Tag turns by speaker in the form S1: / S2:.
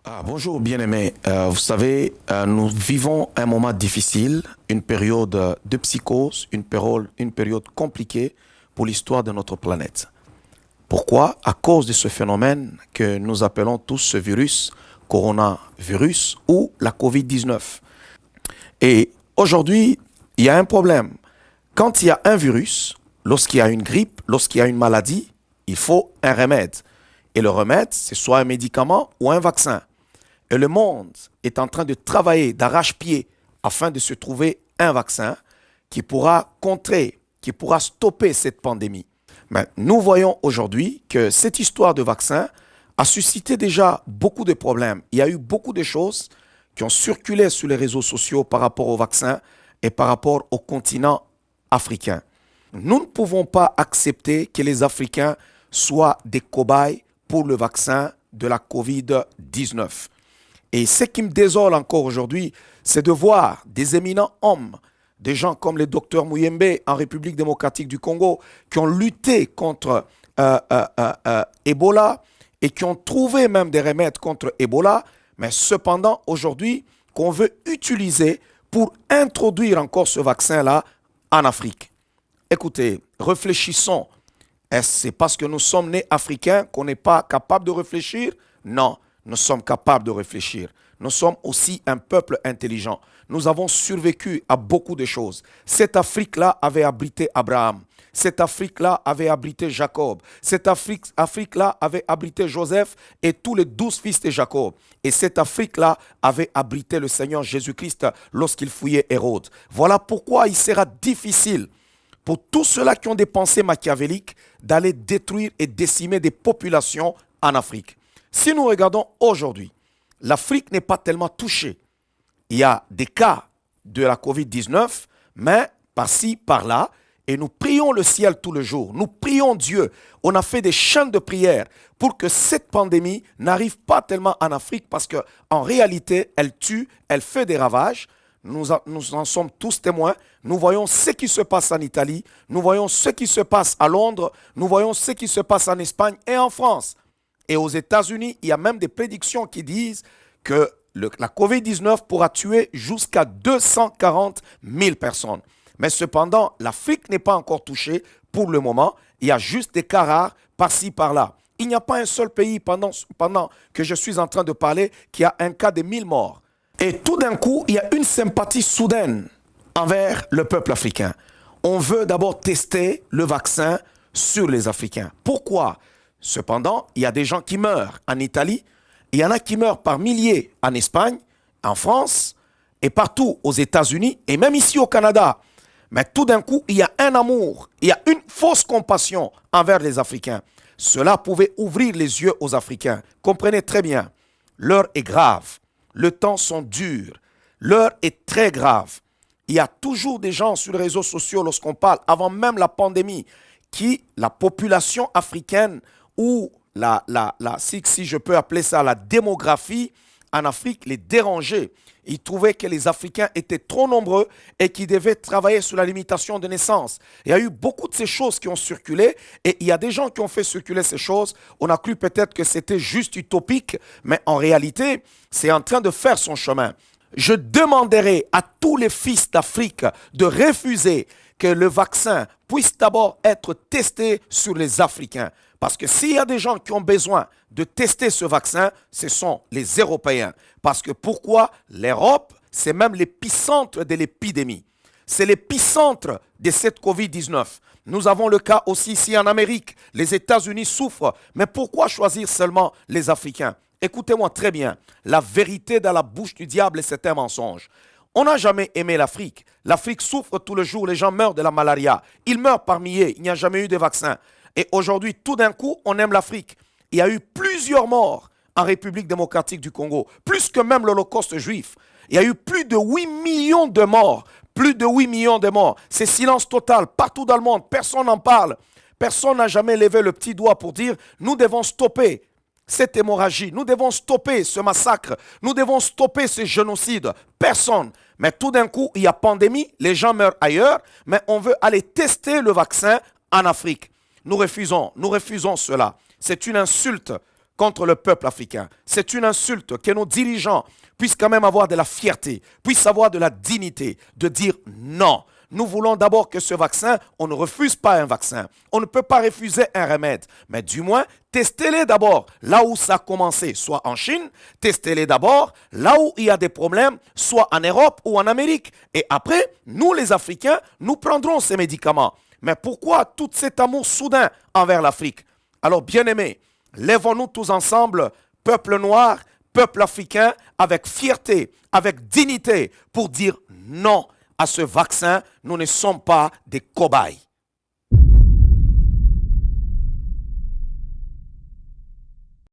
S1: Bonjour bien-aimés. Vous savez, nous vivons un moment difficile, une période de psychose, une période compliquée pour l'histoire de notre planète. Pourquoi? À cause de ce phénomène que nous appelons tous ce virus, coronavirus ou la COVID-19. Et aujourd'hui, il y a un problème. Quand il y a un virus, lorsqu'il y a une grippe, lorsqu'il y a une maladie, il faut un remède. Et le remède, c'est soit un médicament ou un vaccin. Et le monde est en train de travailler d'arrache-pied afin de se trouver un vaccin qui pourra contrer, qui pourra stopper cette pandémie. Mais nous voyons aujourd'hui que cette histoire de vaccin a suscité déjà beaucoup de problèmes. Il y a eu beaucoup de choses qui ont circulé sur les réseaux sociaux par rapport au vaccin et par rapport au continent africain. Nous ne pouvons pas accepter que les Africains soient des cobayes pour le vaccin de la COVID-19. Et ce qui me désole encore aujourd'hui, c'est de voir des éminents hommes, des gens comme le docteur Muyembe en République démocratique du Congo, qui ont lutté contre Ebola et qui ont trouvé même des remèdes contre Ebola, mais cependant aujourd'hui qu'on veut utiliser pour introduire encore ce vaccin-là en Afrique. Écoutez, réfléchissons. Est-ce c'est parce que nous sommes nés africains qu'on n'est pas capable de réfléchir? Non. Nous sommes capables de réfléchir. Nous sommes aussi un peuple intelligent. Nous avons survécu à beaucoup de choses. Cette Afrique-là avait abrité Abraham. Cette Afrique-là avait abrité Jacob. Cette Afrique-là avait abrité Joseph et tous les 12 fils de Jacob. Et cette Afrique-là avait abrité le Seigneur Jésus-Christ lorsqu'il fouillait Hérode. Voilà pourquoi il sera difficile pour tous ceux-là qui ont des pensées machiavéliques d'aller détruire et décimer des populations en Afrique. Si nous regardons aujourd'hui, l'Afrique n'est pas tellement touchée. Il y a des cas de la COVID-19, mais par-ci, par-là, et nous prions le ciel tout le jour. Nous prions Dieu. On a fait des chaînes de prière pour que cette pandémie n'arrive pas tellement en Afrique parce qu'en réalité, elle tue, elle fait des ravages. Nous en sommes tous témoins. Nous voyons ce qui se passe en Italie, nous voyons ce qui se passe à Londres, nous voyons ce qui se passe en Espagne et en France. Et aux États-Unis, il y a même des prédictions qui disent que la COVID-19 pourra tuer jusqu'à 240 000 personnes. Mais cependant, l'Afrique n'est pas encore touchée pour le moment. Il y a juste des cas rares par-ci, par-là. Il n'y a pas un seul pays pendant que je suis en train de parler qui a un cas de 1000 morts. Et tout d'un coup, il y a une sympathie soudaine envers le peuple africain. On veut d'abord tester le vaccin sur les Africains. Pourquoi ? Cependant, il y a des gens qui meurent en Italie, il y en a qui meurent par milliers en Espagne, en France et partout aux États-Unis et même ici au Canada. Mais tout d'un coup, il y a un amour, il y a une fausse compassion envers les Africains. Cela pouvait ouvrir les yeux aux Africains. Comprenez très bien, l'heure est grave, le temps sont durs, l'heure est très grave. Il y a toujours des gens sur les réseaux sociaux lorsqu'on parle, avant même la pandémie, la population africaine ou si je peux appeler ça la démographie en Afrique les dérangeait. Ils trouvaient que les Africains étaient trop nombreux et qu'ils devaient travailler sur la limitation de naissance. Il y a eu beaucoup de ces choses qui ont circulé et il y a des gens qui ont fait circuler ces choses. On a cru peut-être que c'était juste utopique, mais en réalité, c'est en train de faire son chemin. Je demanderai à tous les fils d'Afrique de refuser que le vaccin puisse d'abord être testé sur les Africains. Parce que s'il y a des gens qui ont besoin de tester ce vaccin, ce sont les Européens. Parce que pourquoi? L'Europe, c'est même l'épicentre de l'épidémie. C'est l'épicentre de cette COVID-19. Nous avons le cas aussi ici en Amérique. Les États-Unis souffrent. Mais pourquoi choisir seulement les Africains? Écoutez-moi très bien. La vérité dans la bouche du diable, c'est un mensonge. On n'a jamais aimé l'Afrique. L'Afrique souffre tout le jour. Les gens meurent de la malaria. Ils meurent par milliers. Il n'y a jamais eu de vaccin. Et aujourd'hui, tout d'un coup, on aime l'Afrique. Il y a eu plusieurs morts en République démocratique du Congo, plus que même l'Holocauste juif. Il y a eu plus de 8 millions de morts. Plus de 8 millions de morts. C'est silence total. Partout dans le monde, personne n'en parle. Personne n'a jamais levé le petit doigt pour dire « Nous devons stopper cette hémorragie. Nous devons stopper ce massacre. Nous devons stopper ce génocide. » Personne. Mais tout d'un coup, il y a pandémie. Les gens meurent ailleurs. Mais on veut aller tester le vaccin en Afrique. Nous refusons cela. C'est une insulte contre le peuple africain. C'est une insulte que nos dirigeants puissent quand même avoir de la fierté, puissent avoir de la dignité de dire non. Nous voulons d'abord que ce vaccin, on ne refuse pas un vaccin. On ne peut pas refuser un remède. Mais du moins, testez-les d'abord là où ça a commencé, soit en Chine. Testez-les d'abord là où il y a des problèmes, soit en Europe ou en Amérique. Et après, nous les Africains, nous prendrons ces médicaments. Mais pourquoi tout cet amour soudain envers l'Afrique? Alors, bien-aimés, lèvons-nous tous ensemble, peuple noir, peuple africain, avec fierté, avec dignité, pour dire non à ce vaccin. Nous ne sommes pas des cobayes.